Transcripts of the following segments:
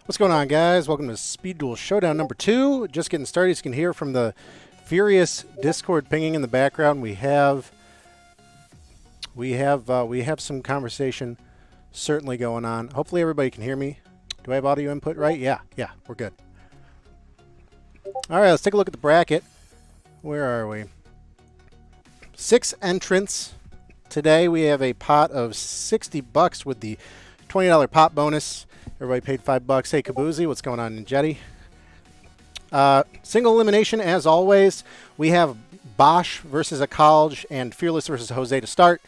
What's going on, guys? Welcome to Speed Duel Showdown number 2. Just getting started. As you can hear from the furious Discord pinging in the background, we have some conversation certainly going on. Hopefully everybody can hear me. Do I have audio input right? Yeah, we're good. All right, let's take a look at the bracket. Where are we? 6 entrants. Today we have a pot of $60 with the $20 pot bonus. Everybody paid $5. Hey, Kabuzi, what's going on in Jetty? Single elimination, as always. We have Bosch versus a college and Fearless versus Jose to start.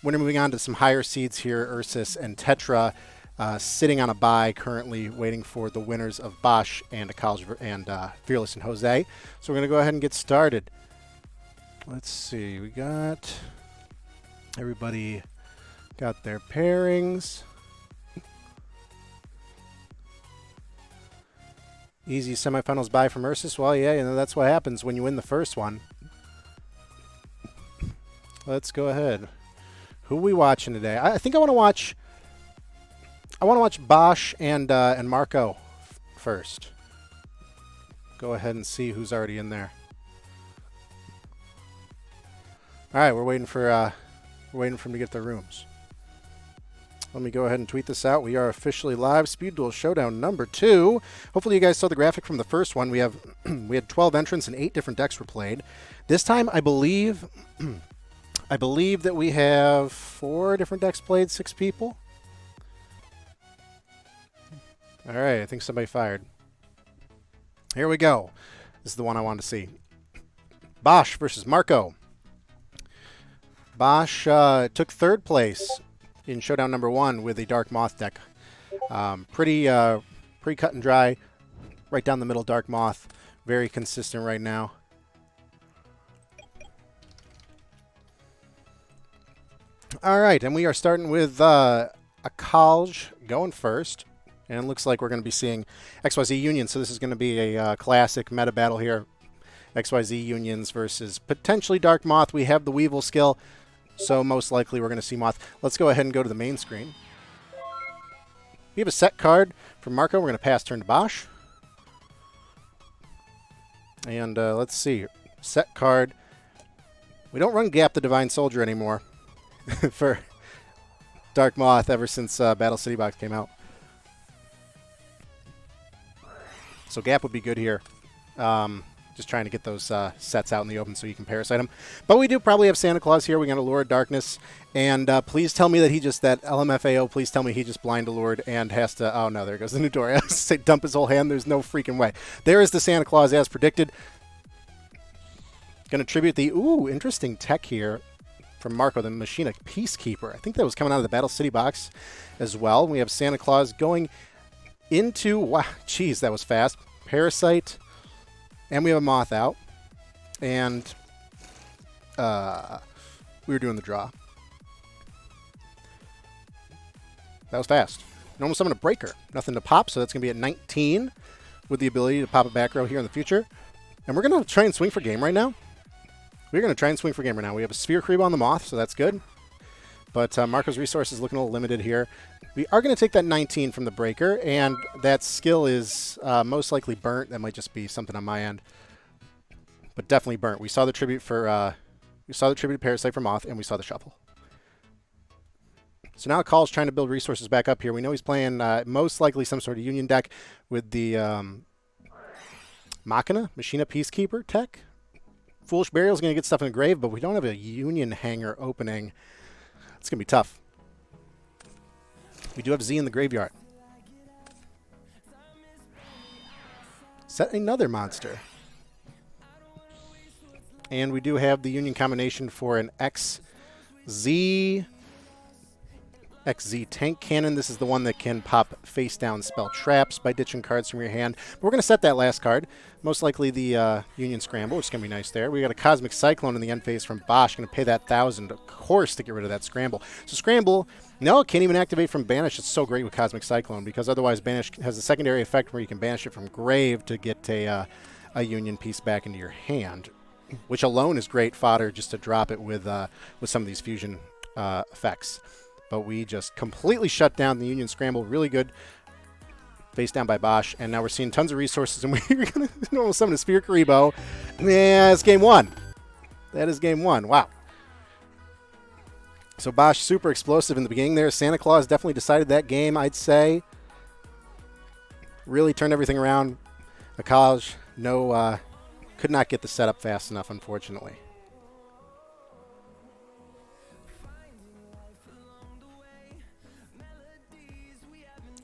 We're moving on to some higher seeds here. Ursus and Tetra sitting on a bye currently, waiting for the winners of Bosch and a college and Fearless and Jose. So we're going to go ahead and get started. Let's see. We got everybody got their pairings. Easy semifinals bye from Ursus. Well, yeah, you know, that's what happens when you win the first one. Let's go ahead. Who are we watching today? I think I want to watch. I want to watch Bosch and Marco first. Go ahead and see who's already in there. All right, we're waiting for them to get their rooms. Let me go ahead and tweet this out. We are officially live. Speed Duel Showdown number 2. Hopefully you guys saw the graphic from the first one. We had 12 entrants and 8 different decks were played. This time, I believe that we have 4 different decks played, 6 people. All right, I think somebody fired. Here we go. This is the one I wanted to see. Bosch versus Marco. Bosch took 3rd place in Showdown number 1 with a Dark Moth deck. Pretty cut and dry. Right down the middle, Dark Moth. Very consistent right now. All right, and we are starting with a college going first. And it looks like we're going to be seeing XYZ Union. So this is going to be a classic meta battle here. XYZ Unions versus potentially Dark Moth. We have the Weevil skill. So most likely we're going to see Moth. Let's go ahead and go to the main screen. We have a set card from Marco. We're going to pass turn to Bosch. And let's see. Set card. We don't run Gap the Divine Soldier anymore for Dark Moth ever since Battle City Box came out. So Gap would be good here. Just trying to get those sets out in the open so you can parasite them. But we do probably have Santa Claus here. We got a Lure of Darkness. And please tell me that that LMFAO, please tell me he just blind allured and has to, oh no, there goes the new door. I was to say dump his whole hand. There's no freaking way. There is the Santa Claus as predicted. Going to tribute the, interesting tech here from Marco, the Machina Peacekeeper. I think that was coming out of the Battle City box as well. We have Santa Claus going into, wow, geez, that was fast. Parasite. And we have a Moth out. And we were doing the draw. That was fast. Normal summon a Breaker. Nothing to pop, so that's going to be at 19 with the ability to pop a back row here in the future. And we're going to try and swing for game right now. We're going to try and swing for game right now. We have a Sphere Creep on the Moth, so that's good. But Marco's resource is looking a little limited here. We are going to take that 19 from the Breaker, and that skill is most likely burnt. That might just be something on my end, but definitely burnt. We saw the tribute for Parasite for Moth, and we saw the shuffle. So now Call's trying to build resources back up here. We know he's playing most likely some sort of Union deck with the Machina Peacekeeper tech. Foolish Burial is going to get stuff in the grave, but we don't have a Union hanger opening. It's going to be tough. We do have Z in the graveyard. Set another monster. And we do have the Union combination for an XZ Tank Cannon. This is the one that can pop face down spell traps by ditching cards from your hand. But we're going to set that last card. Most likely the Union Scramble, which is going to be nice there. We got a Cosmic Cyclone in the end phase from Bosch. Going to pay that 1,000, of course, to get rid of that Scramble. So Scramble, no, it can't even activate from Banish. It's so great with Cosmic Cyclone because otherwise Banish has a secondary effect where you can banish it from grave to get a Union piece back into your hand, which alone is great fodder just to drop it with some of these fusion effects. but we just completely shut down the Union Scramble. Really good face down by Bosch, and now we're seeing tons of resources, and we're going to normal summon a Spear Karibo. Yeah, it's game one. That is game one. Wow. So Bosch super explosive in the beginning there. Santa Claus definitely decided that game, I'd say. Really turned everything around. Akaj, no, could not get the setup fast enough, unfortunately.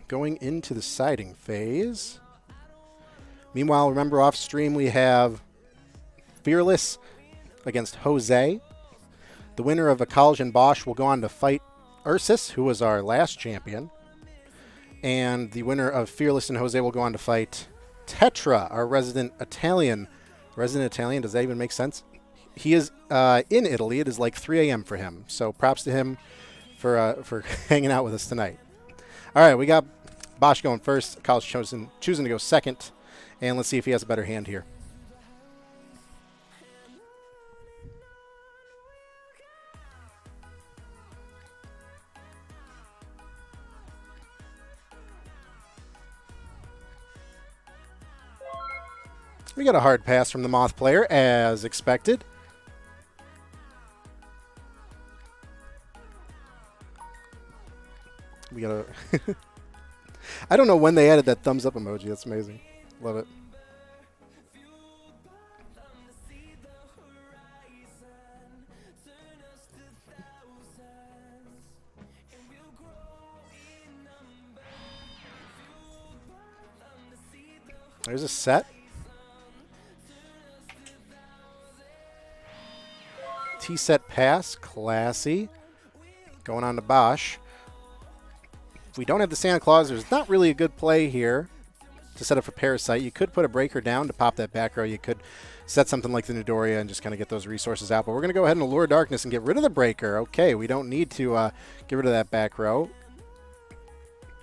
Going into the siding phase. Meanwhile, remember off stream we have Fearless against Jose. The winner of Akaj and Bosch will go on to fight Ursus, who was our last champion. And the winner of Fearless and Jose will go on to fight Tetra, our resident Italian. Resident Italian, does that even make sense? He is in Italy. It is like 3 a.m. for him. So props to him for hanging out with us tonight. All right, we got Bosch going first. Akaj choosing to go second. And let's see if he has a better hand here. We got a hard pass from the Moth player, as expected. We got a... I don't know when they added that thumbs up emoji. That's amazing. Love it. There's a set. T-set pass, classy. Going on to Bosch. If we don't have the Santa Claus, there's not really a good play here to set up for Parasite. You could put a breaker down to pop that back row. You could set something like the Nidoria and just kind of get those resources out. But we're going to go ahead and Allure Darkness and get rid of the breaker. Okay, we don't need to get rid of that back row.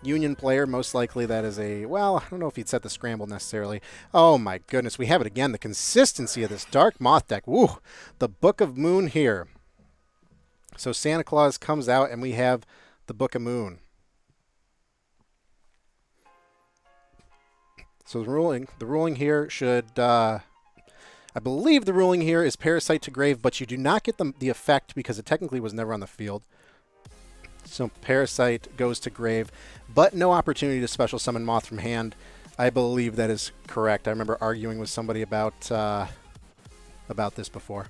Union player, most likely that is a, well, I don't know if he'd set the scramble necessarily. Oh my goodness, we have it again. The consistency of this Dark Moth deck. Woo! The Book of Moon here. So Santa Claus comes out and we have the Book of Moon. So the ruling here should, I believe the ruling here is Parasite to Grave, but you do not get the effect because it technically was never on the field. So Parasite goes to Grave, but no opportunity to special summon Moth from hand. I believe that is correct. I remember arguing with somebody about this before.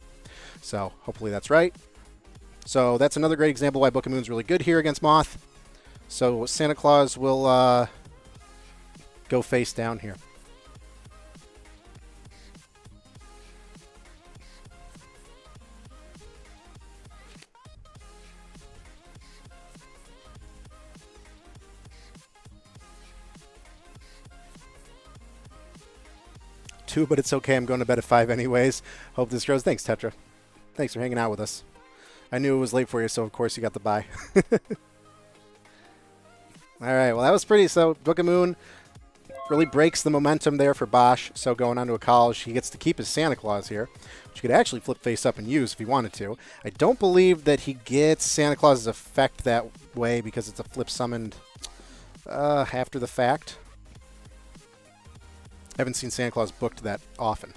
So hopefully that's right. So that's another great example why Book of Moon's really good here against Moth. So Santa Claus will go face down here. Two, but it's okay. I'm going to bed at 5 anyways. Hope this grows. Thanks, Tetra. Thanks for hanging out with us. I knew it was late for you, so of course you got the bye. All right, well, that was pretty. So Book of Moon really breaks the momentum there for Bosch. So going on to a college, he gets to keep his Santa Claus here, which he could actually flip face up and use if he wanted to. I don't believe that he gets Santa Claus's effect that way because it's a flip summoned after the fact. Haven't seen Santa Claus booked that often.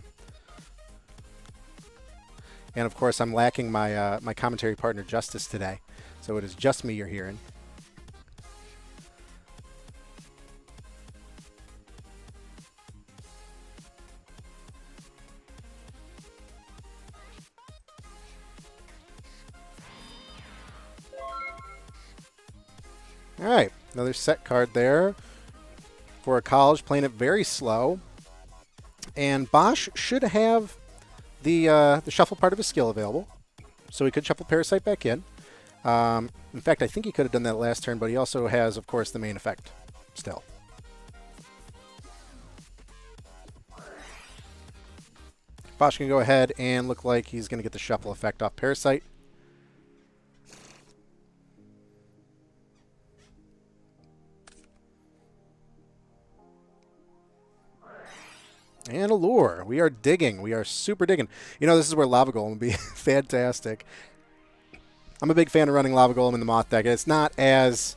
And of course, I'm lacking my my commentary partner Justice today, so it is just me you're hearing. All right, another set card there for a college, playing it very slow. And Bosch should have the shuffle part of his skill available, so he could shuffle Parasite back in. In fact, I think he could have done that last turn, but he also has, of course, the main effect still. Bosch can go ahead and look like he's going to get the shuffle effect off Parasite. And Allure. We are digging. We are super digging. You know, this is where Lava Golem would be fantastic. I'm a big fan of running Lava Golem in the Moth deck. It's not as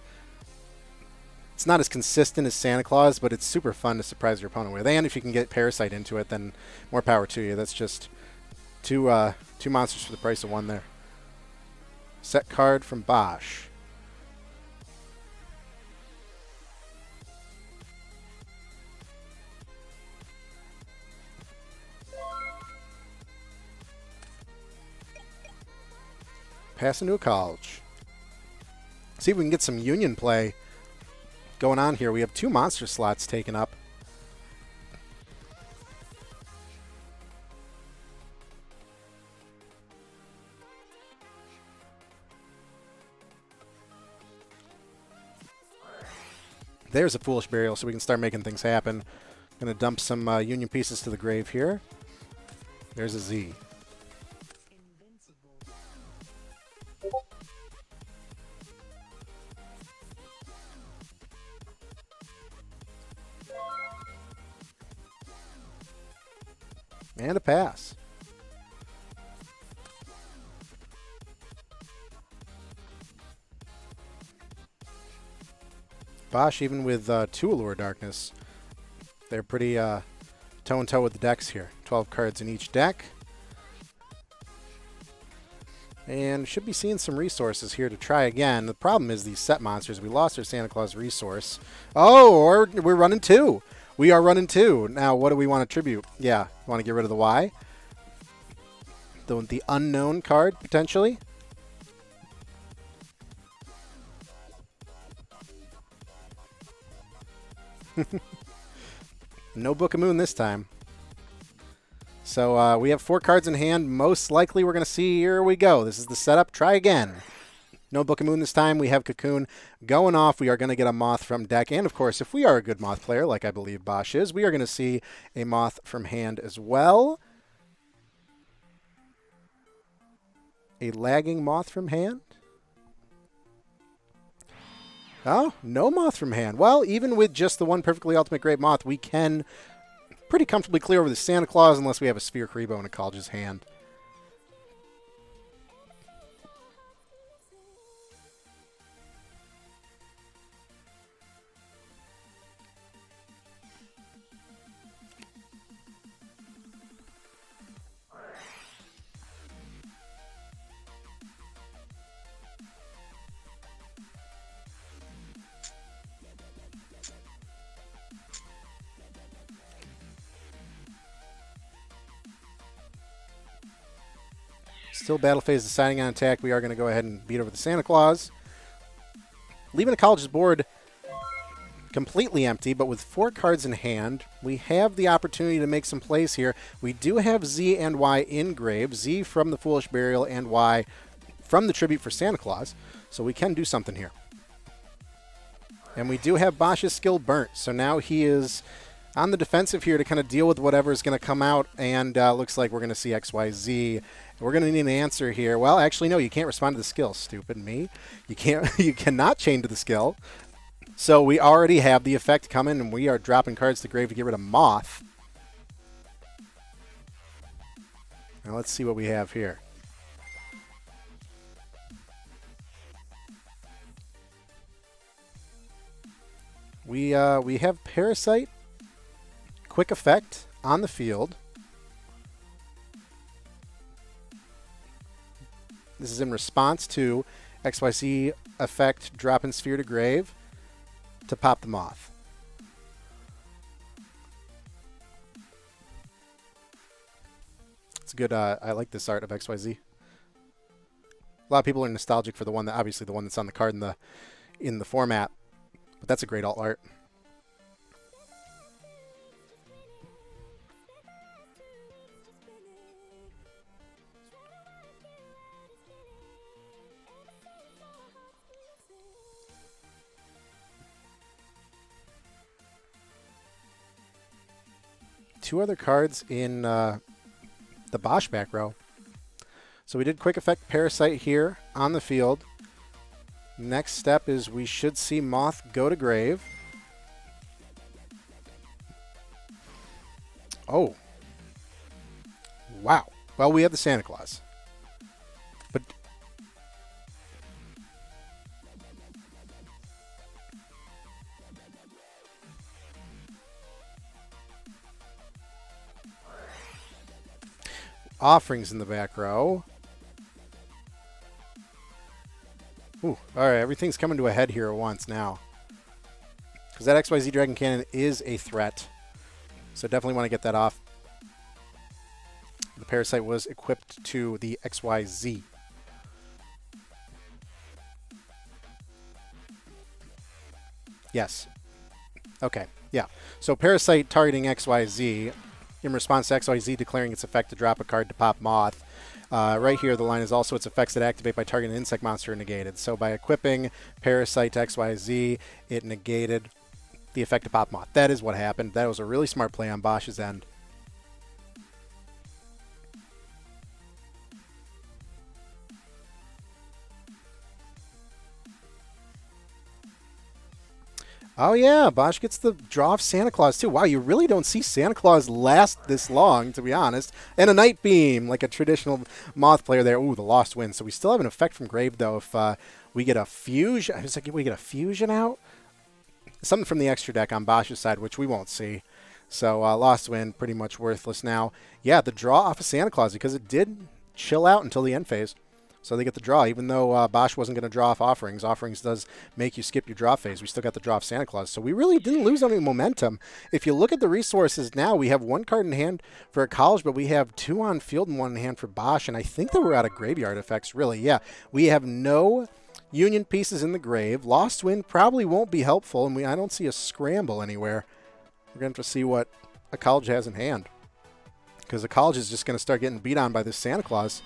consistent as Santa Claus, but it's super fun to surprise your opponent with. And if you can get Parasite into it, then more power to you. That's just two monsters for the price of one there. Set card from Bosch. Pass into a college. See if we can get some Union play going on here. We have 2 monster slots taken up. There's a Foolish Burial, so we can start making things happen. Going to dump some Union pieces to the grave here. There's a Z. And a pass. Bosch, even with 2 Allure Darkness, they're pretty toe-and-toe with the decks here. 12 cards in each deck. And should be seeing some resources here to try again. The problem is these set monsters. We lost our Santa Claus resource. Oh, or we're running 2. We are running 2. Now, what do we want to tribute? Yeah, want to get rid of the Y. The unknown card, potentially. No Book of Moon this time. So we have 4 cards in hand. Most likely we're going to see, here we go. This is the setup. Try again. No Book of Moon this time. We have Cocoon going off. We are going to get a Moth from deck. And, of course, if we are a good Moth player, like I believe Bosch is, we are going to see a Moth from hand as well. A lagging Moth from hand. Oh, no Moth from hand. Well, even with just the one perfectly ultimate great Moth, we can pretty comfortably clear over the Santa Claus unless we have a Sphere Karibo in a college's hand. Still battle phase deciding on attack. We are going to go ahead and beat over the Santa Claus. Leaving the college's board completely empty, but with 4 cards in hand, we have the opportunity to make some plays here. We do have Z and Y in grave. Z from the Foolish Burial and Y from the Tribute for Santa Claus. So we can do something here. And we do have Bosch's skill burnt. So now he is on the defensive here to kind of deal with whatever is going to come out. And looks like we're going to see XYZ. We're going to need an answer here. Well, actually, no, you can't respond to the skill. Stupid me. You can't. You cannot chain to the skill. So we already have the effect coming, and we are dropping cards to grave to get rid of Moth. Now let's see what we have here. We have Parasite, quick effect on the field. This is in response to XYZ effect, dropping Sphere to grave to pop the Moth. It's good. I like this art of XYZ. A lot of people are nostalgic for the one that, obviously, the one that's on the card in the format, but that's a great alt art. Two other cards in the Bosch back row. So we did quick effect Parasite here on the field. Next step is we should see Moth go to grave. Oh. Wow. Well, we have the Santa Claus. But Offerings in the back row. Ooh, all right, everything's coming to a head here at once now. Because that XYZ Dragon Cannon is a threat. So definitely want to get that off. The Parasite was equipped to the XYZ. Yes. Okay, yeah. So Parasite targeting XYZ in response to XYZ declaring its effect to drop a card to pop Moth. Right here, the line is also its effects that activate by targeting an insect monster are negated. So by equipping Parasite to XYZ, it negated the effect to pop Moth. That is what happened. That was a really smart play on Bosch's end. Oh yeah, Bosch gets the draw of Santa Claus too. Wow, you really don't see Santa Claus last this long, to be honest. And a Night Beam, like a traditional Moth player there. Ooh, the Lost Wind. So we still have an effect from Grave, though, if we get a fusion. I was like, if we get a fusion out? Something from the extra deck on Bosch's side, which we won't see. So Lost Wind, pretty much worthless now. Yeah, the draw off of Santa Claus, because it did chill out until the end phase. So they get the draw, even though Bosch wasn't going to draw off Offerings. Offerings does make you skip your draw phase. We still got the draw of Santa Claus. So we really didn't lose any momentum. If you look at the resources now, we have one card in hand for a College, but we have 2 on field and 1 in hand for Bosch. And I think that we're out of graveyard effects, really. Yeah, we have no Union pieces in the grave. Lost Wind probably won't be helpful, and I don't see a scramble anywhere. We're going to have to see what a College has in hand, because a College is just going to start getting beat on by this Santa Claus.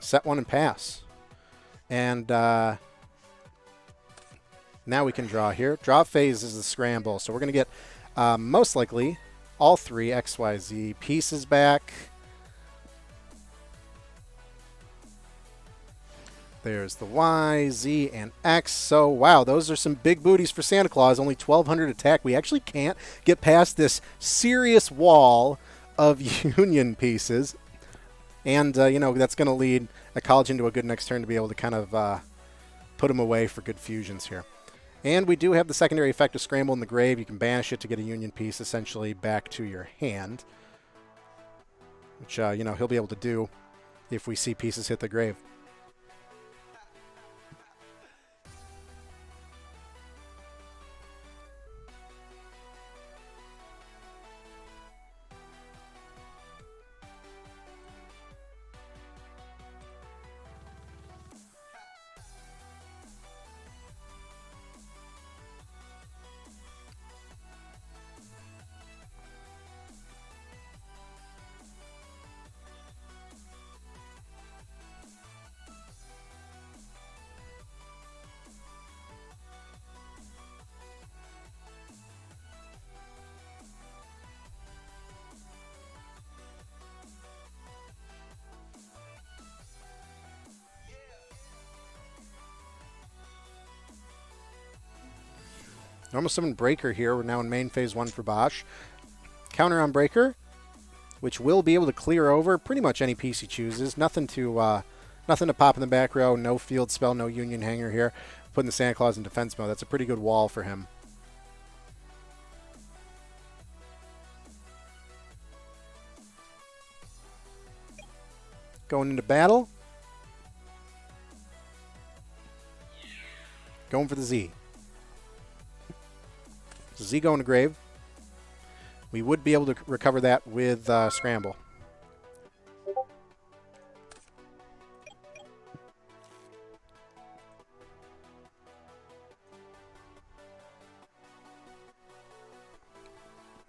Set 1 and pass. And now we can draw here. Draw phase is the scramble. So we're going to get, most likely, all 3 XYZ pieces back. There's the Y, Z, and X. So, wow, those are some big booties for Santa Claus. Only 1,200 attack. We actually can't get past this serious wall of Union pieces. And, that's going to lead a College into a good next turn to be able to kind of put him away for good fusions here. And we do have the secondary effect of Scramble in the grave. You can banish it to get a Union piece essentially back to your hand, which, he'll be able to do if we see pieces hit the grave. Normal Summon Breaker here. We're now in main phase 1 for Bosch. Counter on Breaker, which will be able to clear over pretty much any piece he chooses. Nothing to pop in the back row. No field spell, no Union Hanger here. Putting the Santa Claus in defense mode. That's a pretty good wall for him. Going into battle. Going for the Z. Z going to grave. We would be able to recover that with Scramble.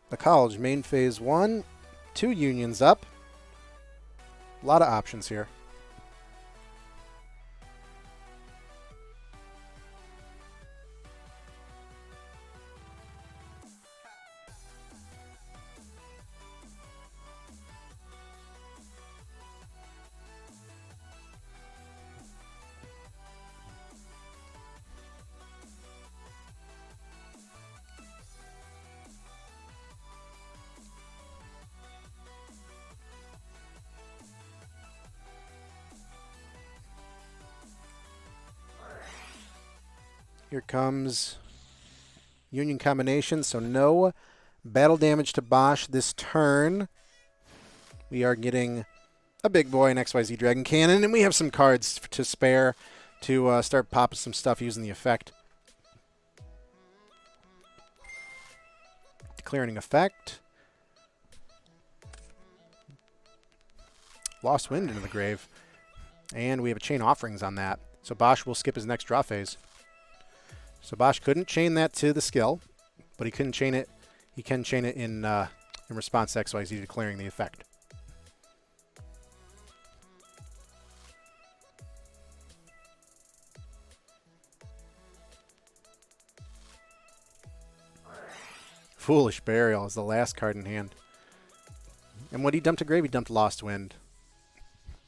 The College, main phase 1. 2 Unions up. A lot of options here. Here comes Union combination, so no battle damage to Bosch this turn. We are getting a big boy, an XYZ Dragon Cannon, and we have some cards to spare to start popping some stuff using the effect. Declaring effect. Lost Wind into the grave. And we have a Chain Offerings on that. So Bosch will skip his next draw phase. So Bosch couldn't chain that to the skill, but he couldn't chain it. He can chain it in response to XYZ declaring the effect. Foolish Burial is the last card in hand. And what he dumped to grave, he dumped Lost Wind.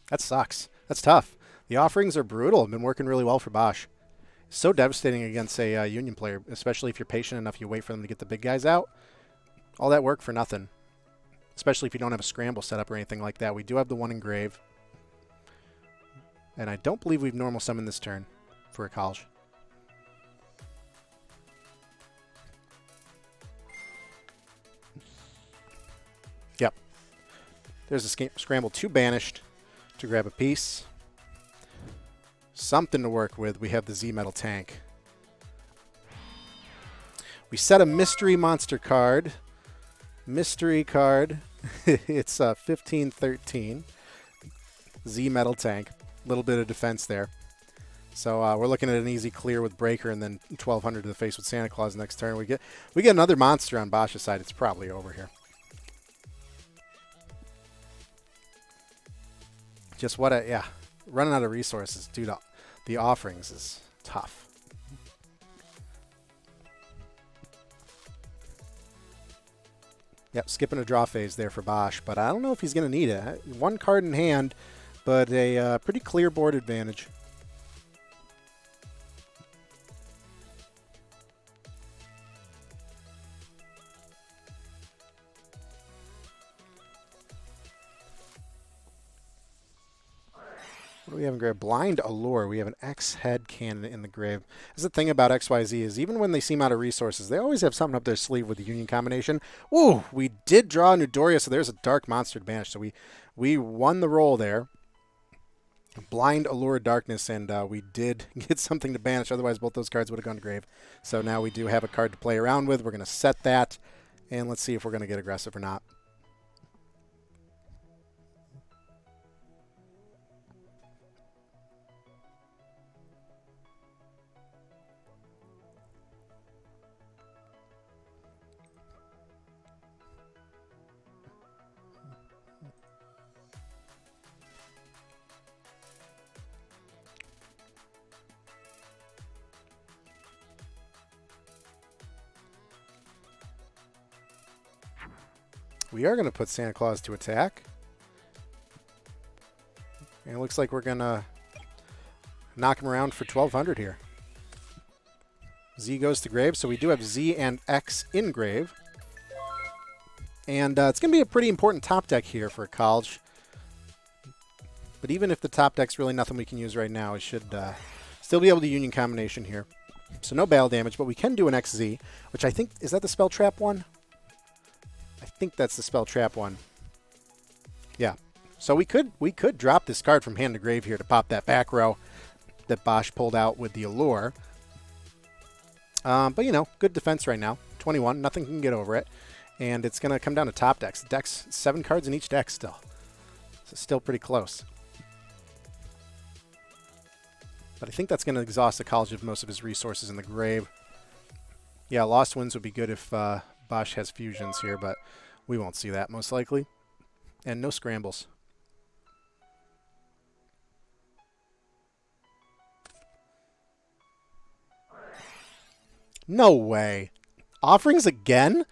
That sucks. That's tough. The offerings are brutal. Have been working really well for Bosch. So devastating against a Union player, especially if you're patient enough, you wait for them to get the big guys out. All that work for nothing. Especially if you don't have a scramble set up or anything like that. We do have the one in grave. And I don't believe we've normal summoned this turn for a college. Yep. There's a scramble 2 banished to grab a piece. Something to work with. We have the Z Metal Tank. We set a mystery monster card. Mystery card. It's 15-13. Z Metal Tank. A little bit of defense there. So we're looking at an easy clear with Breaker and then 1200 to the face with Santa Claus next turn. We get another monster on Bosch's side. It's probably over here. Just what a, yeah. Running out of resources due to the offerings is tough. Yep, skipping a draw phase there for Bosch, but I don't know if he's going to need it. One card in hand, but a pretty clear board advantage. What do we have in grave? Blind Allure. We have an X-Head Cannon in the grave. That's the thing about XYZ is even when they seem out of resources, they always have something up their sleeve with the Union combination. Ooh, we did draw Nudoria, so there's a Dark Monster to banish. So we won the roll there. Blind Allure Darkness, and we did get something to banish. Otherwise, both those cards would have gone to grave. So now we do have a card to play around with. We're going to set that, and let's see if we're going to get aggressive or not. We are going to put Santa Claus to attack. And it looks like we're going to knock him around for 1200 here. Z goes to grave, so we do have Z and X in grave. And it's going to be a pretty important top deck here for a college. But even if the top deck's really nothing we can use right now, it should still be able to Union combination here. So no battle damage, but we can do an XZ, which I think, is that the spell trap one? I think that's the spell trap one. Yeah. So we could drop this card from hand to grave here to pop that back row that Bosch pulled out with the Allure. But, you know, good defense right now. 21. Nothing can get over it. And it's going to come down to top decks. Decks, 7 cards in each deck still. So it's still pretty close. But I think that's going to exhaust the college of most of his resources in the grave. Yeah, Lost Winds would be good if Bosch has fusions here, but we won't see that most likely. And no scrambles. No way. Offerings again?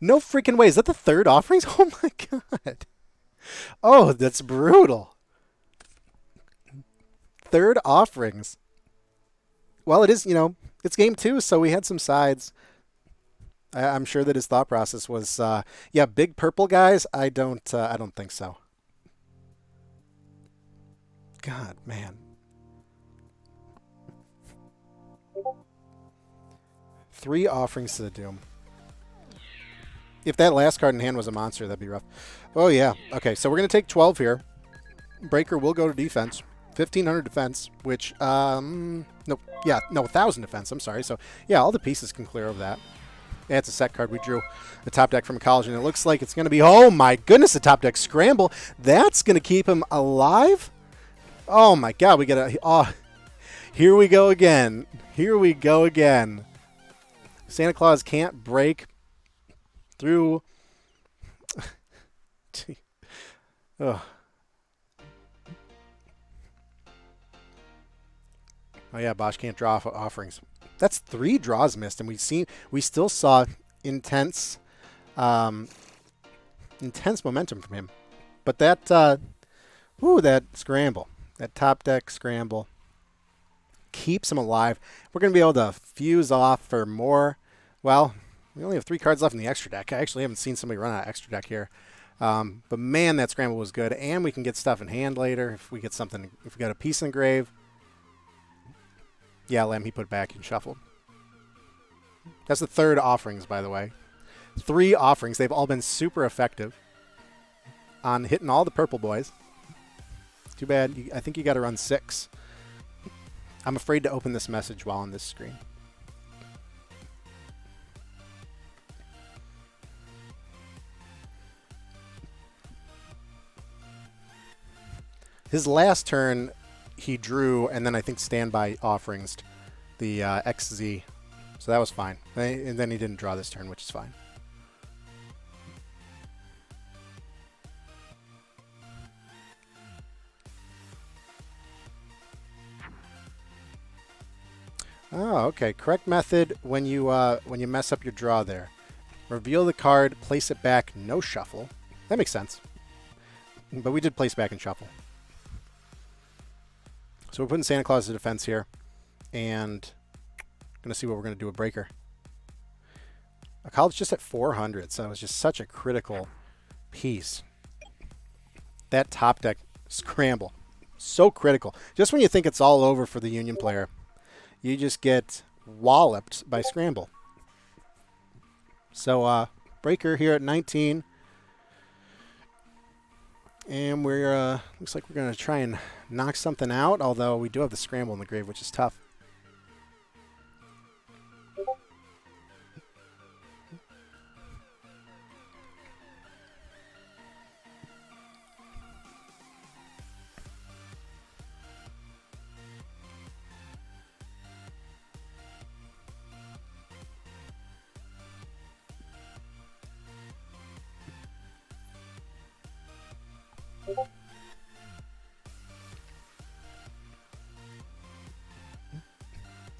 No freaking way. Is that the third offerings? Oh my god. Oh, that's brutal. Third offerings. Well, it is, you know, it's game 2, so we had some sides. I'm sure that his thought process was, yeah, big purple guys. I don't think so. God, man. 3 offerings to the doom. If that last card in hand was a monster, that'd be rough. Oh, yeah. Okay, so we're going to take 12 here. Breaker will go to defense. 1,500 defense, which, no, 1,000 defense. I'm sorry. So, yeah, all the pieces can clear over that. Yeah, it's a set card. We drew the top deck from a college, and it looks like it's going to be, oh, my goodness, the top deck scramble. That's going to keep him alive? Oh, my God. We got a, oh, here we go again. Here we go again. Santa Claus can't break through. Oh. Oh yeah, Bosch can't draw offerings. That's 3 draws missed, and we still saw intense momentum from him. But that that scramble, that top deck scramble, keeps him alive. We're going to be able to fuse off for more. Well, we only have 3 cards left in the extra deck. I actually haven't seen somebody run out of extra deck here. But man, that scramble was good, and we can get stuff in hand later if we get something. If we got a piece in grave. Yeah, Lem, he put it back and shuffled. That's the 3rd offerings, by the way. 3 offerings. They've all been super effective on hitting all the purple boys. Too bad. I think you got to run 6. I'm afraid to open this message while on this screen. His last turn, he drew, and then I think standby offerings the XZ. So that was fine. And then he didn't draw this turn, which is fine. Oh, okay. Correct method when you mess up your draw there. Reveal the card, place it back, no shuffle. That makes sense. But we did place back and shuffle. So we're putting Santa Claus to defense here, and going to see what we're going to do with Breaker. A college just at 400, so it was just such a critical piece. That top deck scramble, so critical. Just when you think it's all over for the Union player, you just get walloped by scramble. So Breaker here at 19. And we're looks like we're going to try and knock something out, although we do have the scramble in the grave, which is tough.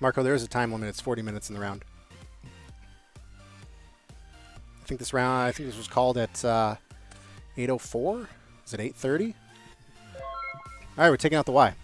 Marco, there is a time limit. It's 40 minutes in the round. I think this was called at 8:04. Is it 8:30? All right, we're taking out the Y.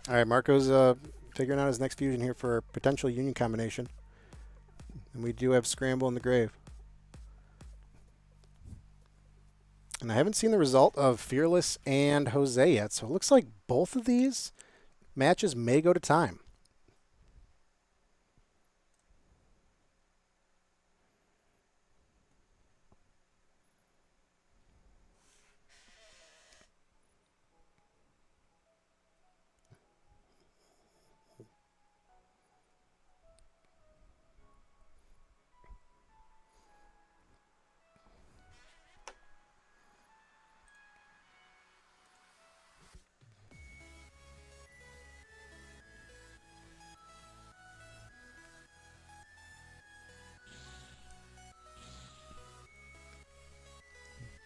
All right, Marco's figuring out his next fusion here for a potential union combination. And we do have Scramble in the grave. And I haven't seen the result of Fearless and Jose yet, so it looks like both of these matches may go to time.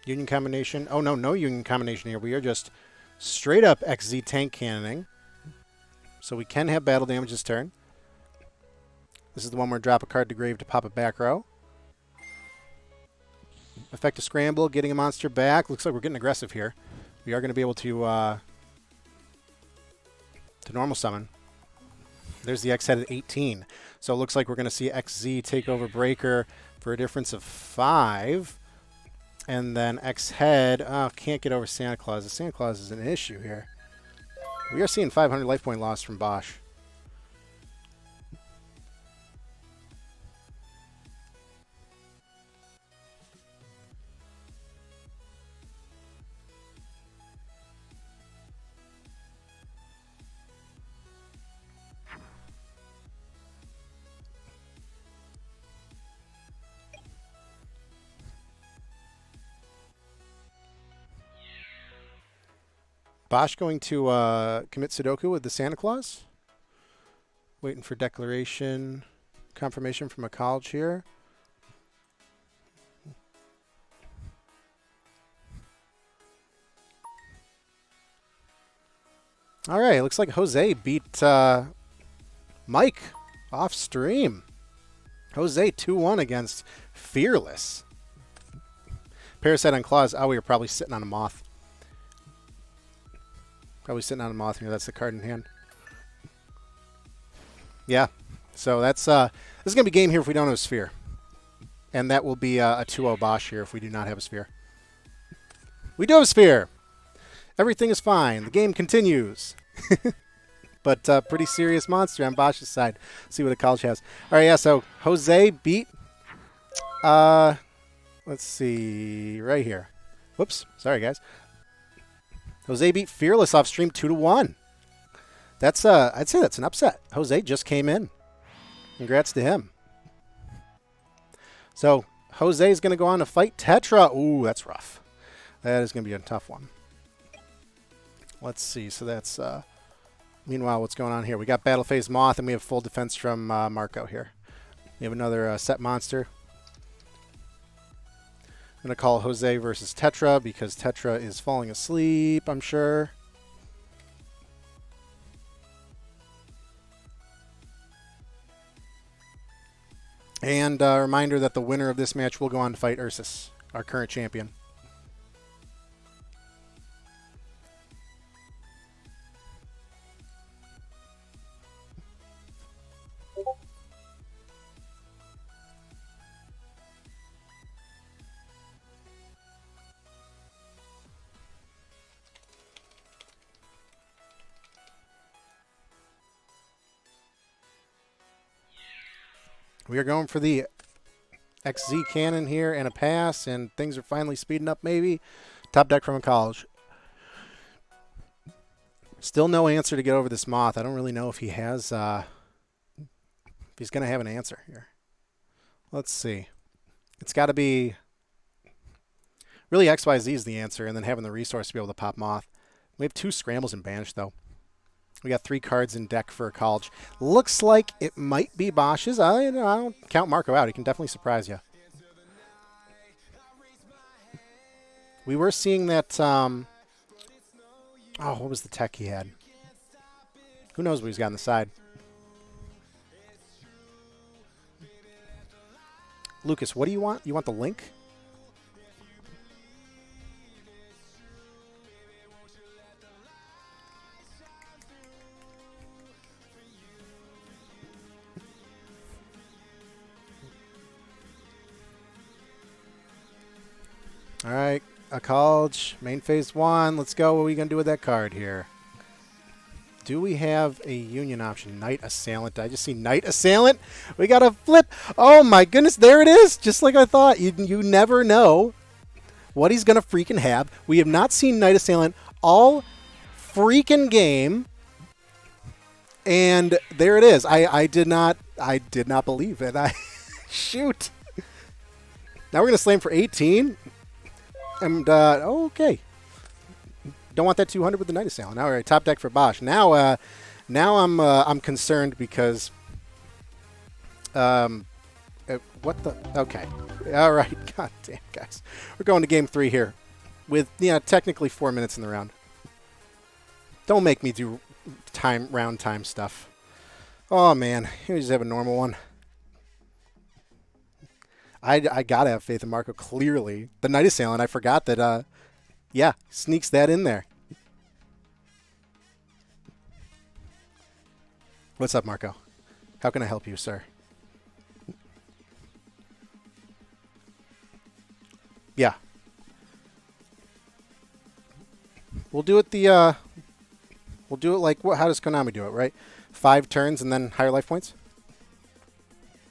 Union combination. Oh, no union combination here. We are just straight up XZ tank cannoning. So we can have battle damage this turn. This is the one where drop a card to grave to pop a back row. Effect a scramble, getting a monster back. Looks like we're getting aggressive here. We are going to be able to normal summon. There's the X head at 18. So it looks like we're going to see XZ take over Breaker for a difference of 5. And then X head, can't get over Santa Claus. The Santa Claus is an issue here. We are seeing 500 life point loss from Bosch. Bosch going to commit Sudoku with the Santa Claus. Waiting for declaration, confirmation from a college here. All right, looks like Jose beat Mike off stream. Jose 2-1 against Fearless. Parasite on Claws. Oh, we were probably sitting on a moth. Probably sitting on a moth here. That's the card in hand. Yeah. So that's this is going to be game here if we don't have a sphere. And that will be a 2-0 Bosch here if we do not have a sphere. We do have a sphere. Everything is fine. The game continues. But pretty serious monster on Bosch's side. See what a college has. All right, yeah, so Jose beat, let's see, right here. Whoops, sorry, guys. Jose beat Fearless off stream 2-1. That's, I'd say that's an upset. Jose just came in. Congrats to him. So Jose is going to go on to fight Tetra. Ooh, that's rough. That is going to be a tough one. Let's see. So that's, meanwhile, what's going on here? We got Battle Phase Moth, and we have full defense from Marco here. We have another set monster. I'm going to call Jose versus Tetra because Tetra is falling asleep, I'm sure. And a reminder that the winner of this match will go on to fight Ursus, our current champion. We are going for the XZ cannon here and a pass, and things are finally speeding up maybe. Top deck from a college. Still no answer to get over this moth. I don't really know if he has, if he's going to have an answer here. Let's see. It's got to be, really XYZ is the answer, and then having the resource to be able to pop moth. We have 2 scrambles in Banish, though. We got 3 cards in deck for a college. Looks like it might be Bosch's. I don't count Marco out. He can definitely surprise you. We were seeing that... oh, what was the tech he had? Who knows what he's got on the side? Lucas, what do you want? You want the link? All right, a college, main phase 1. Let's go. What are we going to do with that card here? Do we have a union option? Knight Assailant. Did I just see Knight Assailant? We got a flip. Oh, my goodness. There it is. Just like I thought. You never know what he's going to freaking have. We have not seen Knight Assailant all freaking game. And there it is. I did not believe it. Shoot. Now we're going to slam for 18. And, okay. Don't want that 200 with the Knight Assailant. All right, top deck for Bosch. Now I'm concerned because, what the, okay. All right, god damn, guys. We're going to game 3 here. with technically 4 minutes in the round. Don't make me do round time stuff. Oh man, you just have a normal one. I gotta have faith in Marco. Clearly, the Night Assailant. I forgot that. Yeah, sneaks that in there. What's up, Marco? How can I help you, sir? Yeah. We'll do it we'll do it like, how does Konami do it, right? 5 turns and then higher life points?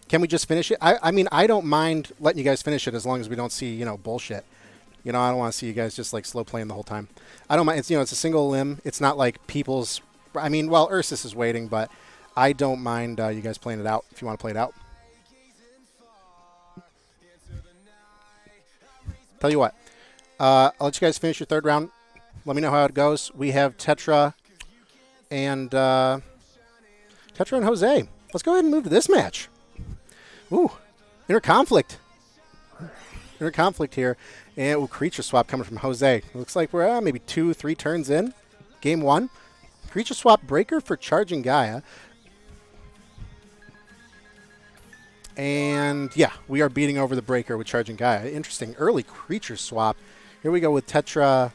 Can we just finish it? I mean, I don't mind letting you guys finish it as long as we don't see, bullshit. I don't want to see you guys just, like, slow playing the whole time. I don't mind. It's, it's a single limb. It's not like people's... I mean, well, Ursus is waiting, but I don't mind you guys playing it out if you want to play it out. Tell you what. I'll let you guys finish your 3rd round. Let me know how it goes. We have Tetra and Jose. Let's go ahead and move to this match. Ooh, Inner Conflict here. And Creature Swap coming from Jose. Looks like we're maybe 2-3 turns in. Game 1. Creature Swap Breaker for Charging Gaia. And, yeah, we are beating over the Breaker with Charging Gaia. Interesting. Early Creature Swap. Here we go with Tetra.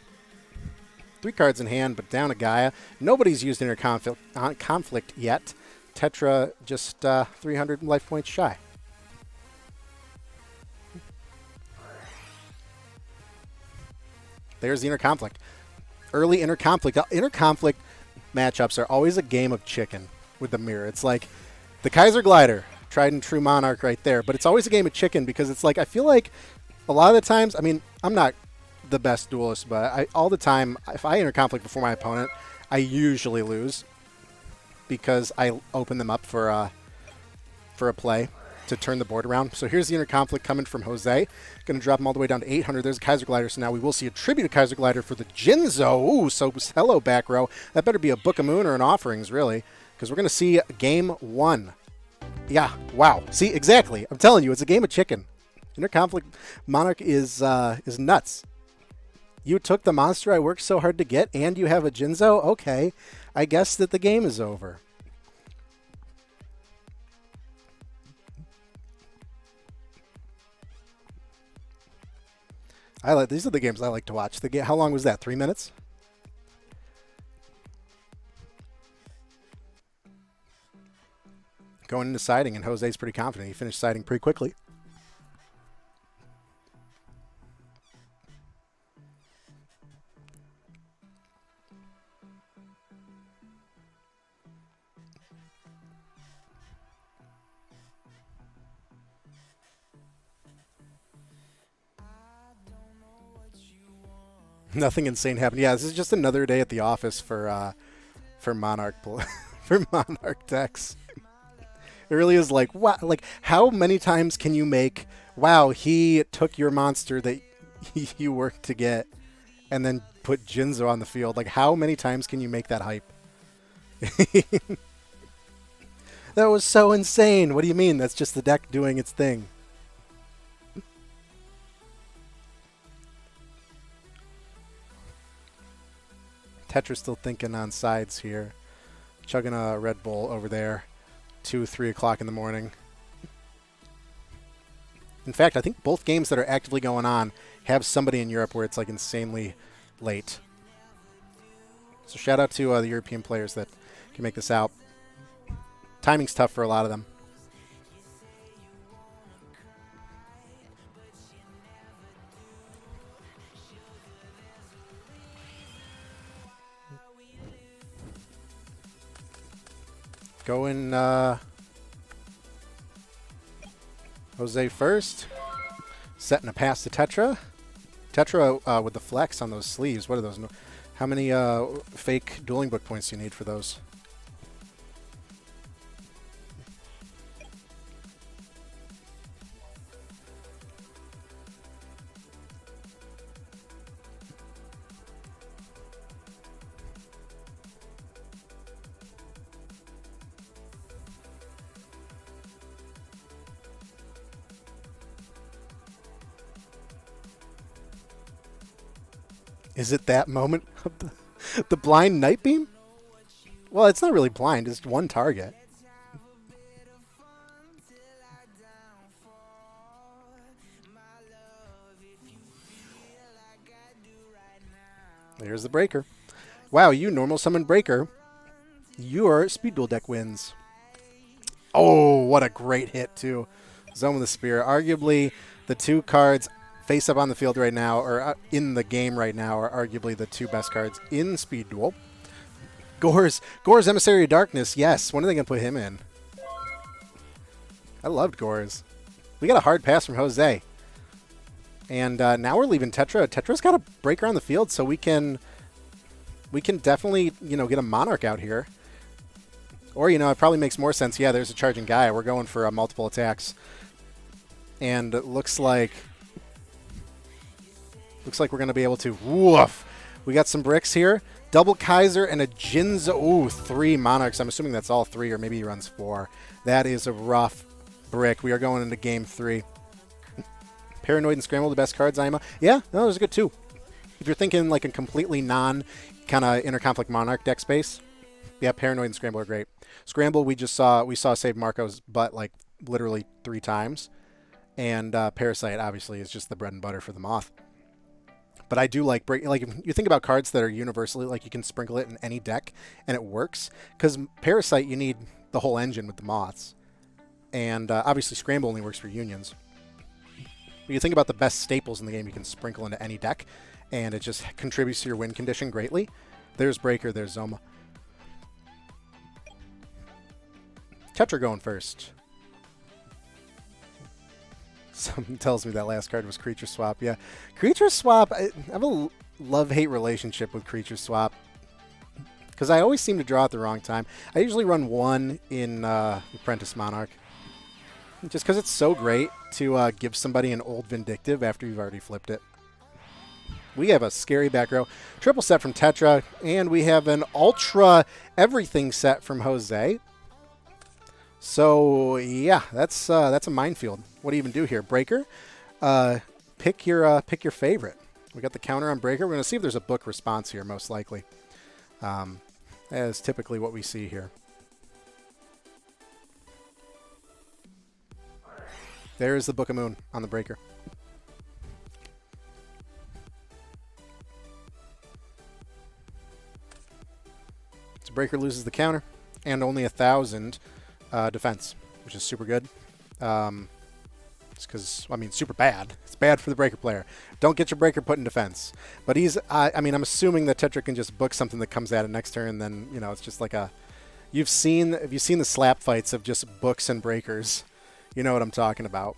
3 cards in hand, but down to Gaia. Nobody's used Inner Conflict yet. Tetra just 300 life points shy. There's the Inner Conflict. Early Inner Conflict. Inner Conflict matchups are always a game of chicken with the mirror. It's like the Kaiser Glider, tried and true Monarch right there. But it's always a game of chicken because it's like, I feel like a lot of the times, I mean, I'm not the best duelist, but all the time, if I Inner Conflict before my opponent, I usually lose because I open them up for a play to turn the board around. So here's the Inner Conflict coming from Jose. Going to drop him all the way down to 800. There's a Kaiser Glider, so now we will see a tribute to Kaiser Glider for the Jinzo. Ooh, so hello, back row. That better be a Book of Moon or an Offerings, really, because we're going to see Game 1. Yeah, wow. See, exactly. I'm telling you, it's a game of chicken. Inner Conflict Monarch is nuts. You took the monster I worked so hard to get, and you have a Jinzo? Okay, I guess that the game is over. These are the games I like to watch. How long was that? 3 minutes? Going into siding, and Jose's pretty confident. He finished siding pretty quickly. Nothing insane happened. Yeah, this is just another day at the office for Monarch for Monarch decks. It really is like, wow, like how many times can you make, wow, he took your monster that you worked to get and then put Jinzo on the field. Like how many times can you make that hype? That was so insane. What do you mean? That's just the deck doing its thing. Tetra's still thinking on sides here. Chugging a Red Bull over there. 2, 3 o'clock in the morning. In fact, I think both games that are actively going on have somebody in Europe where it's like insanely late. So shout out to the European players that can make this out. Timing's tough for a lot of them. Going Jose first. Setting a pass to Tetra. Tetra with the flex on those sleeves. What are those? How many fake dueling book points do you need for those? Is it that moment of the blind Night Beam? Well, it's not really blind. It's one target. There's the breaker. Wow, you normal summon breaker. Your Speed Duel deck wins. Oh, what a great hit, too. Zone with the Spear. Arguably, the two cards face up on the field right now, or in the game right now, are arguably the two best cards in Speed Duel. Gore's Emissary of Darkness. Yes, when are they going to put him in? I loved Gore's. We got a hard pass from Jose. And now we're leaving Tetra. Tetra's got a breaker on the field, so we can definitely, get a Monarch out here. Or, it probably makes more sense. Yeah, there's a charging guy. We're going for multiple attacks. And it looks like we're going to be able to. Woof! We got some bricks here. Double Kaiser and a Jinzo. Ooh, 3 Monarchs. I'm assuming that's all 3, or maybe he runs 4. That is a rough brick. We are going into game 3. Paranoid and Scramble, the best cards, Ima. Yeah, no, those are good too. If you're thinking like a completely non kind of Interconflict Monarch deck space, yeah, Paranoid and Scramble are great. Scramble, we saw save Marco's butt like literally 3 times. And Parasite, obviously, is just the bread and butter for the Moth. But I do like if you think about cards that are universally, like you can sprinkle it in any deck and it works. Because Parasite, you need the whole engine with the Moths. And obviously Scramble only works for Unions. But you think about the best staples in the game you can sprinkle into any deck, and it just contributes to your win condition greatly. There's Breaker, there's Zoma. Tetra going first. Something tells me that last card was Creature Swap. Yeah, Creature Swap, I have a love-hate relationship with Creature Swap because I always seem to draw at the wrong time. I usually run 1 in Apprentice Monarch just because it's so great to give somebody an old Vindictive after you've already flipped it. We have a scary back row. Triple set from Tetra, and we have an Ultra Everything set from Jose. So, yeah, that's a minefield. What do you even do here? Breaker? Pick your favorite. We got the counter on Breaker. We're going to see if there's a book response here, most likely. That is typically what we see here. There's the Book of Moon on the Breaker. So Breaker loses the counter and only 1,000 defense, which is super good. It's because, super bad. It's bad for the Breaker player. Don't get your Breaker put in defense. But he's, I'm assuming that Tetra can just book something that comes at it next turn, and then, it's just like a... Have you seen the slap fights of just books and Breakers? You know what I'm talking about.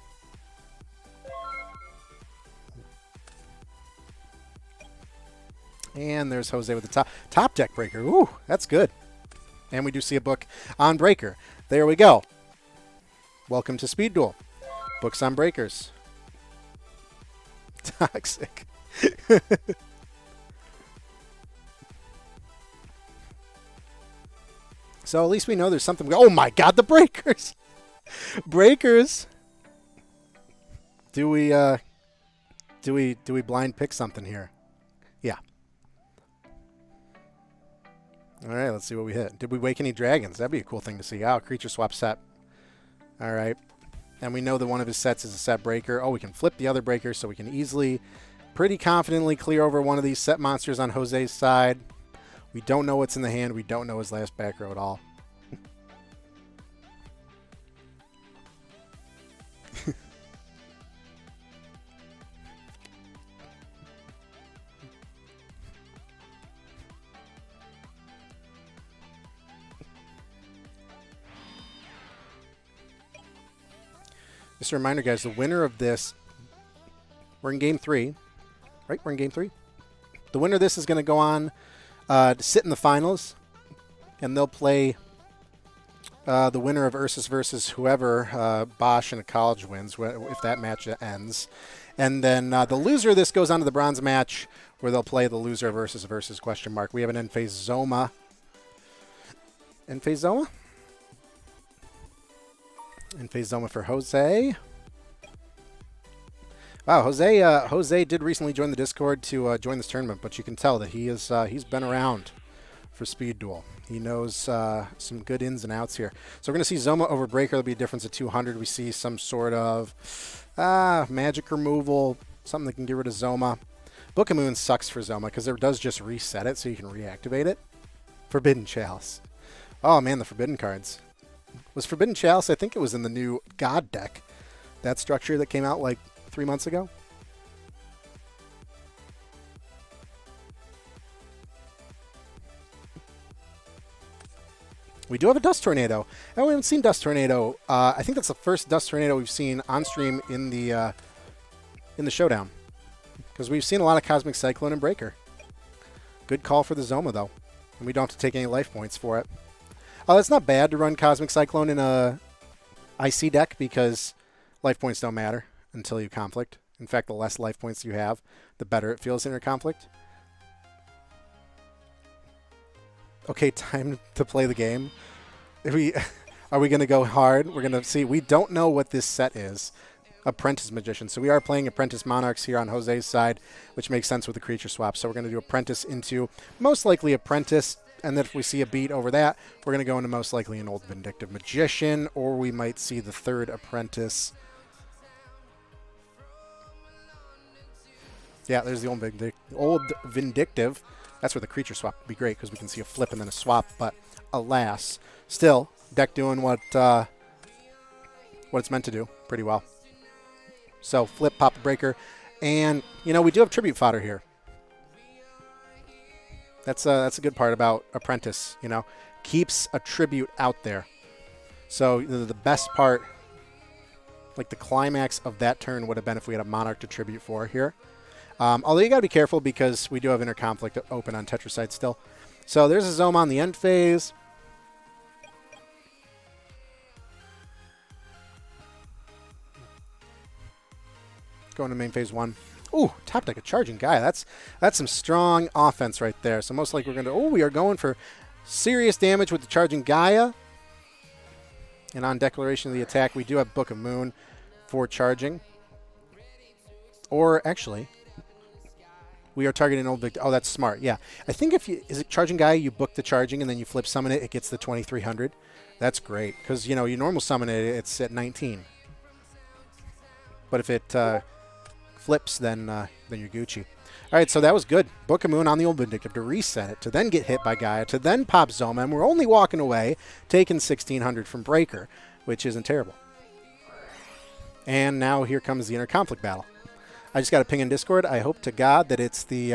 And there's Jose with the top deck Breaker. Ooh, that's good. And we do see a book on Breaker. There we go. Welcome to Speed Duel. Books on Breakers. Toxic. So at least we know there's something. Oh my God, the Breakers! Breakers. Do we blind pick something here? Yeah. All right, let's see what we hit. Did we wake any dragons? That'd be a cool thing to see. Oh, Creature Swap set. All right. And we know that one of his sets is a set Breaker. Oh, we can flip the other Breaker, so we can easily, pretty confidently clear over one of these set monsters on Jose's side. We don't know what's in the hand. We don't know his last back row at all. Just a reminder, guys, the winner of this, we're in game 3, right? We're in game 3. The winner of this is going to go on to sit in the finals, and they'll play the winner of Ursus versus whoever Bosch in a college wins, if that match ends. And then the loser of this goes on to the bronze match, where they'll play the loser of Ursus versus question mark. We have an end-phase Zoma. End-phase Zoma? And phase Zoma for Jose. Wow, Jose did recently join the Discord to join this tournament, but you can tell that he's been around for Speed Duel. He knows some good ins and outs here. So we're going to see Zoma over Breaker. There'll be a difference of 200. We see some sort of magic removal, something that can get rid of Zoma. Book of Moon sucks for Zoma because it does just reset it so you can reactivate it. Forbidden Chalice. Oh man, the Forbidden cards. Was Forbidden Chalice, I think it was in the new God deck. That structure that came out like 3 months ago. We do have a Dust Tornado. And we haven't seen Dust Tornado. I think that's the first Dust Tornado we've seen on stream in the Showdown. Because we've seen a lot of Cosmic Cyclone and Breaker. Good call for the Zoma, though. And we don't have to take any life points for it. Oh, it's not bad to run Cosmic Cyclone in a IC deck because life points don't matter until you conflict. In fact, the less life points you have, the better it feels in your conflict. Okay, time to play the game. Are we going to go hard? We're going to see. We don't know what this set is. Apprentice Magician. So we are playing Apprentice Monarchs here on Jose's side, which makes sense with the creature swap. So we're going to do Apprentice into most likely Apprentice, and then if we see a beat over that, we're going to go into most likely an Old Vindictive Magician, or we might see the third Apprentice. Yeah, there's the Old Vindictive. That's where the creature swap would be great because we can see a flip and then a swap. But alas, still, deck doing what it's meant to do pretty well. So flip, pop a Breaker. And, you know, we do have Tribute Fodder here. That's a good part about Apprentice, you know. Keeps a Tribute out there. So the best part, like the climax of that turn would have been if we had a Monarch to Tribute for here. Although you got to be careful because we do have Inner Conflict open on Tetracite still. So there's a Zoma on the end phase. Going to main phase 1. Ooh, top deck a Charging Gaia. That's some strong offense right there. So most likely we're going to... Oh, we are going for serious damage with the Charging Gaia. And on declaration of the attack, we do have Book of Moon for charging. Or actually... We are targeting Old Victor. Oh, that's smart. Yeah. I think is it Charging Gaia, you book the charging and then you flip summon it, it gets the 2300. That's great. Because, you know, you normal summon it, it's at 19. But if it flips, then you're Gucci. All right, so that was good. Book of Moon on the Old Vindictive to reset it, to then get hit by Gaia, to then pop Zoma, and we're only walking away, taking 1600 from Breaker, which isn't terrible. And now here comes the Inner Conflict battle. I just got a ping in Discord. I hope to God that it's the,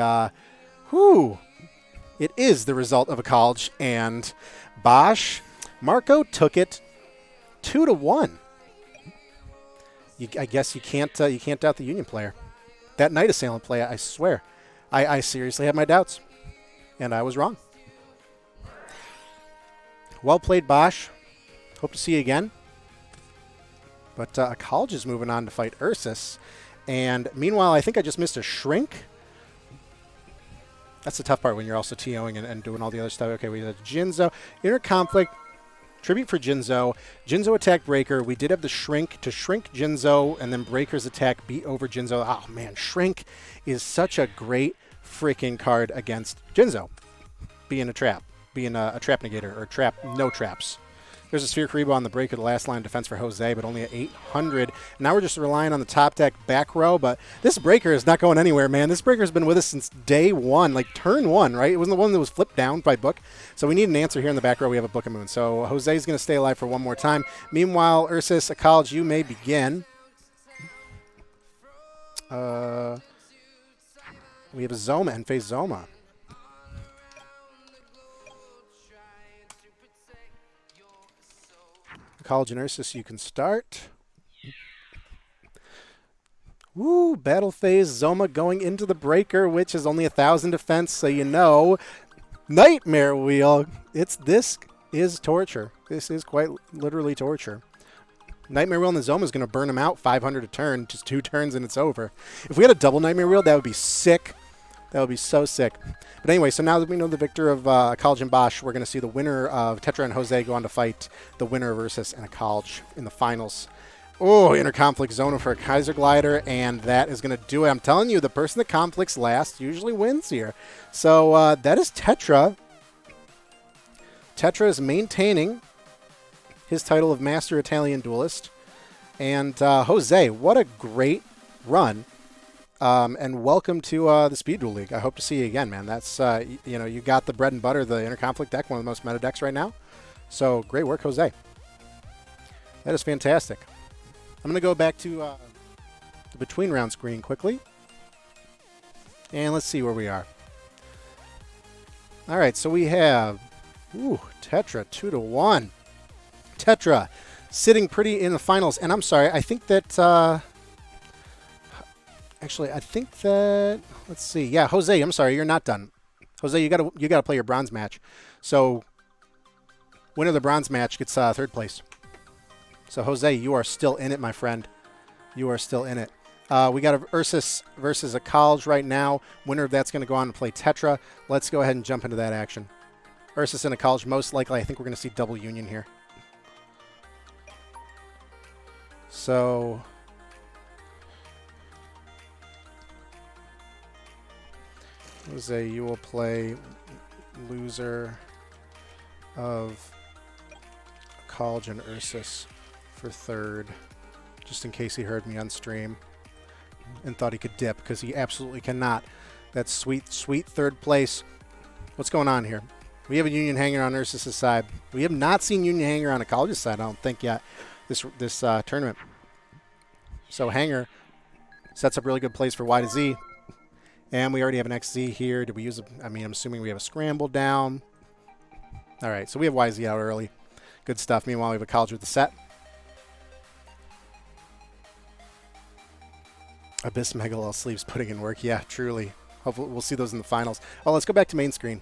it is the result of a college. And Bosch, Marco took it 2-1. I guess you can't doubt the Union player. That Night Assailant play, I swear. I seriously had my doubts. And I was wrong. Well played, Bosch. Hope to see you again. But a college is moving on to fight Ursus. And meanwhile, I think I just missed a Shrink. That's the tough part when you're also TOing and doing all the other stuff. Okay, we had Jinzo. Inner Conflict. Tribute for Jinzo. Jinzo attack Breaker. We did have the Shrink to shrink Jinzo, and then Breaker's attack beat over Jinzo. Oh, man. Shrink is such a great freaking card against Jinzo. Being a trap. Being a trap negator, or trap, no traps. There's a Sphere Karibo on the Breaker, the last line of defense for Jose, but only at 800. Now we're just relying on the top deck back row, but this Breaker is not going anywhere, man. This Breaker's been with us since day one, like turn one, right? It wasn't the one that was flipped down by Book. So we need an answer here in the back row. We have a Book of Moon. So Jose's going to stay alive for one more time. Meanwhile, Ursus, a college, you may begin. We have a Zoma and face Zoma. College and Ursus, you can start. Woo, battle phase, Zoma going into the Breaker, which is only 1,000 defense, so you know. Nightmare Wheel. This is torture. This is quite literally torture. Nightmare Wheel and the Zoma is going to burn him out 500 a turn, just 2 turns and it's over. If we had a double Nightmare Wheel, that would be sick. That would be so sick. But anyway, so now that we know the victor of College and Bosch, we're going to see the winner of Tetra and Jose go on to fight the winner of Ursus and a College in the finals. Oh, Interconflict Zona for a Kaiser Glider, and that is going to do it. I'm telling you, the person that conflicts last usually wins here. So that is Tetra. Tetra is maintaining his title of Master Italian Duelist. And Jose, what a great run. And welcome to the Speed Duel League. I hope to see you again, man. That's, you got the bread and butter, the Interconflict deck, one of the most meta decks right now. So great work, Jose. That is fantastic. I'm going to go back to the between round screen quickly. And let's see where we are. All right, so we have Tetra 2-1. Tetra sitting pretty in the finals. And I'm sorry, I think that actually let's see. Yeah, Jose, I'm sorry, you're not done. Jose, you got to play your bronze match. So winner of the bronze match gets third place. So, Jose, you are still in it, my friend. You are still in it. We got a Ursus versus a College right now. Winner of that's going to go on and play Tetra. Let's go ahead and jump into that action. Ursus and a College, most likely. I think we're going to see double union here. So, Jose, you will play loser of College and Ursus for third, just in case he heard me on stream and thought he could dip, because he absolutely cannot. That's sweet, sweet third place. What's going on here? We have a Union Hanger on Ursus' side. We have not seen Union Hanger on a College's side, I don't think, yet, this tournament. So Hanger sets up really good plays for Y to Z. And we already have an XZ here. Did we use I'm assuming we have a scramble down. All right, so we have YZ out early. Good stuff. Meanwhile, we have a College with the set. Abyss Megalol Sleeves putting in work. Yeah, truly. Hopefully we'll see those in the finals. Oh, let's go back to main screen.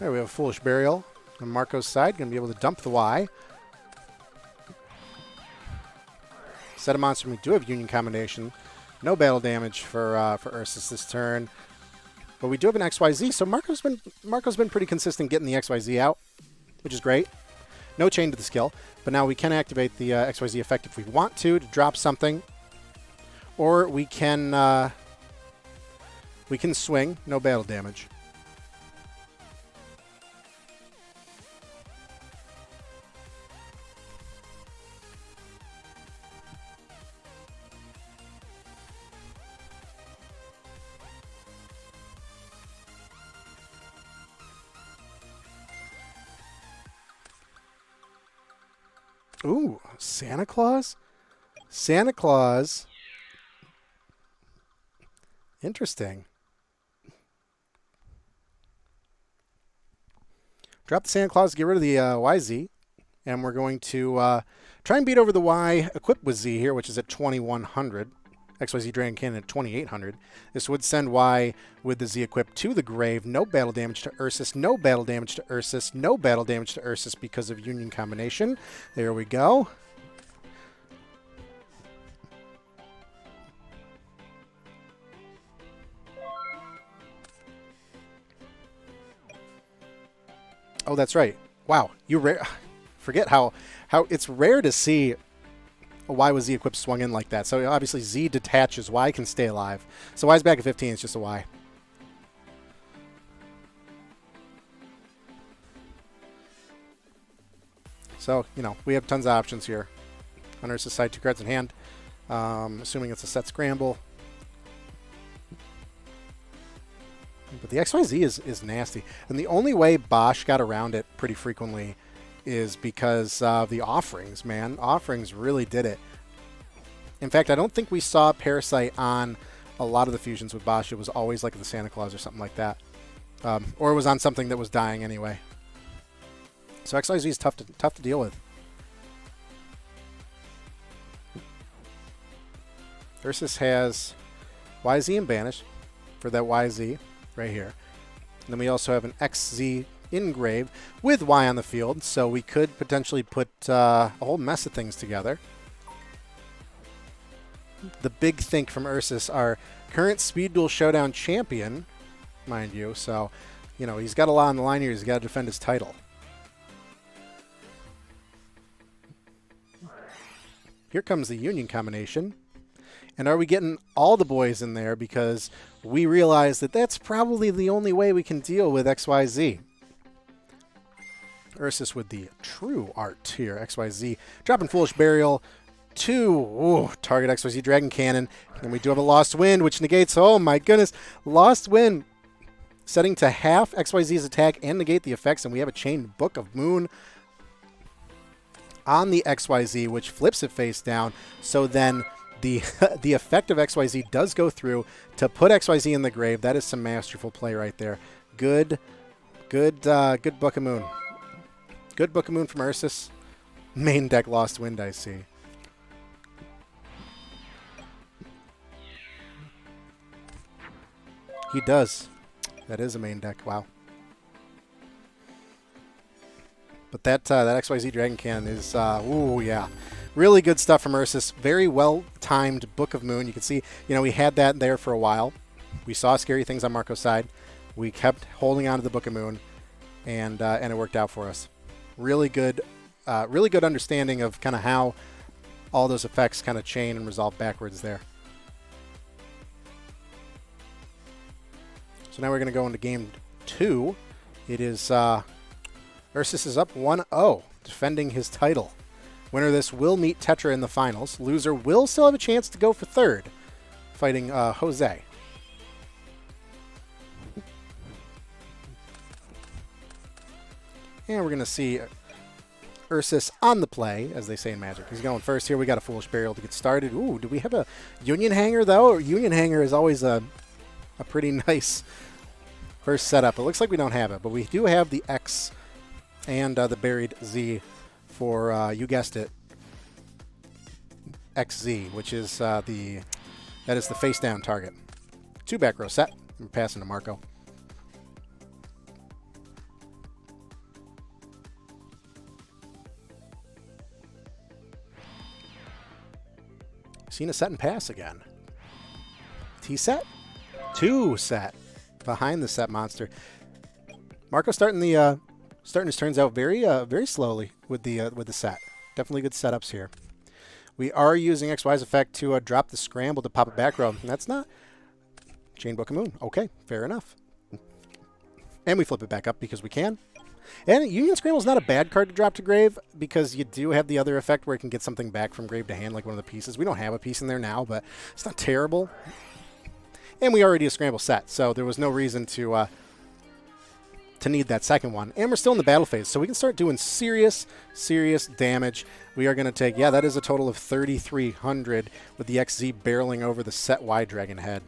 All right, we have a Foolish Burial on Marco's side. Going to be able to dump the Y. Set a monster. We do have Union Combination. No battle damage for Ursus this turn. But we do have an XYZ, so Marco's been pretty consistent getting the XYZ out, which is great. No chain to the skill, but now we can activate the XYZ effect if we want to drop something. Or we can swing, no battle damage. Ooh, Santa Claus? Santa Claus. Interesting. Drop the Santa Claus, get rid of the YZ. And we're going to try and beat over the Y equipped with Z here, which is at 2100. XYZ Dragon Cannon at 2800. This would send Y with the Z equipped to the grave. No battle damage to Ursus. No battle damage to Ursus. No battle damage to Ursus because of Union Combination. There we go. Oh, that's right. Wow, forget how it's rare to see a Y with Z equipped swung in like that. So obviously Z detaches. Y can stay alive. So Y's back at 15. It's just a Y. So, we have tons of options here. On Ursus' side, 2 cards in hand. Assuming it's a set scramble. But the XYZ is nasty. And the only way Bosch got around it pretty frequently is because of the offerings, man. Offerings really did it. In fact, I don't think we saw Parasite on a lot of the fusions with Bosch. It was always like the Santa Claus or something like that. Or it was on something that was dying anyway. So XYZ is tough to deal with. Ursus has YZ and Banish for that YZ right here. And then we also have an XZ Grave with Y on the field, so we could potentially put a whole mess of things together. The big think from Ursus, our current Speed Duel Showdown champion, mind you, so, you know, he's got a lot on the line here. He's got to defend his title. Here comes the Union combination. And are we getting all the boys in there? Because we realize that that's probably the only way we can deal with XYZ. Ursus with the true art here. XYZ dropping Foolish Burial to target XYZ Dragon Cannon. And we do have a Lost Wind, which negates, oh my goodness, Lost Wind setting to half XYZ's attack and negate the effects. And we have a Chained Book of Moon on the XYZ, which flips it face down. So then the effect of XYZ does go through to put XYZ in the grave. That is some masterful play right there. Good Book of Moon. Good Book of Moon from Ursus. Main deck Lost Wind, I see. He does. That is a main deck. Wow. But that XYZ Dragon Cannon is, ooh, yeah. Really good stuff from Ursus. Very well-timed Book of Moon. You can see, you know, we had that there for a while. We saw scary things on Marco's side. We kept holding on to the Book of Moon, and it worked out for us. Really good understanding of kind of how all those effects kind of chain and resolve backwards there. So now we're going to go into game 2. It is Ursus is up 1-0, defending his title. Winner of this will meet Tetra in the finals. Loser will still have a chance to go for third, fighting Jose. And we're going to see Ursus on the play, as they say in Magic. He's going first here. We got a Foolish Burial to get started. Ooh, do we have a Union Hanger, though? Union Hanger is always a pretty nice first setup. It looks like we don't have it, but we do have the X and the Buried Z for, you guessed it, XZ, which is that is the face down target. 2 back row set. I'm passing to Marco. Seen a set and pass again. T set? 2 set. Behind the set monster. Marco starting his turns out very slowly with the set. Definitely good setups here. We are using XY's effect to drop the scramble to pop it back row. And that's not Chain Book of Moon. Okay, fair enough. And we flip it back up because we can. And Union Scramble is not a bad card to drop to grave because you do have the other effect where you can get something back from grave to hand, like one of the pieces. We don't have a piece in there now, but it's not terrible. And we already have scramble set, so there was no reason to need that second one. And we're still in the battle phase, so we can start doing serious damage. We are going to take, yeah, that is a total of 3,300 with the XZ barreling over the set Y Dragon head.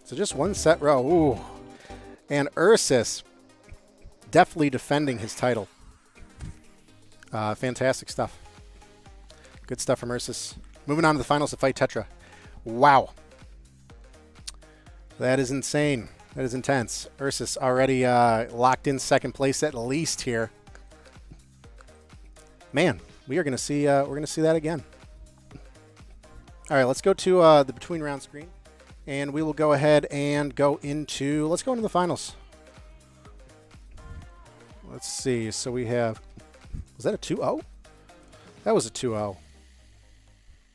So just one set row. Ooh. And Ursus definitely defending his title. Fantastic stuff. Good stuff from Ursus. Moving on to the finals to fight Tetra. Wow. That is insane. That is intense. Ursus already locked in second place at least here. Man, we are going to see we're going to see that again. All right, let's go to the between round screen. And we will go ahead and go into, let's go into the finals. Let's see. So we have, was that a 2-0? That was a 2-0. All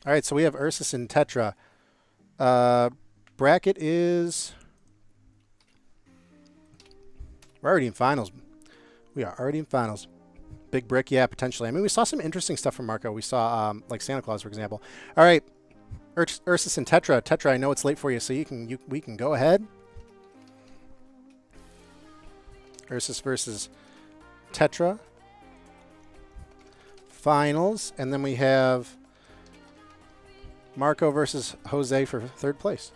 right, so we have Ursus and Tetra. Bracket is, we're already in finals. We are already in finals. Big brick, yeah, potentially. I mean, we saw some interesting stuff from Marco. We saw, like Santa Claus, for example. All right. Ursus and Tetra. Tetra, I know it's late for you, so we can go ahead. Ursus versus Tetra. Finals. And then we have Marco versus Jose for third place.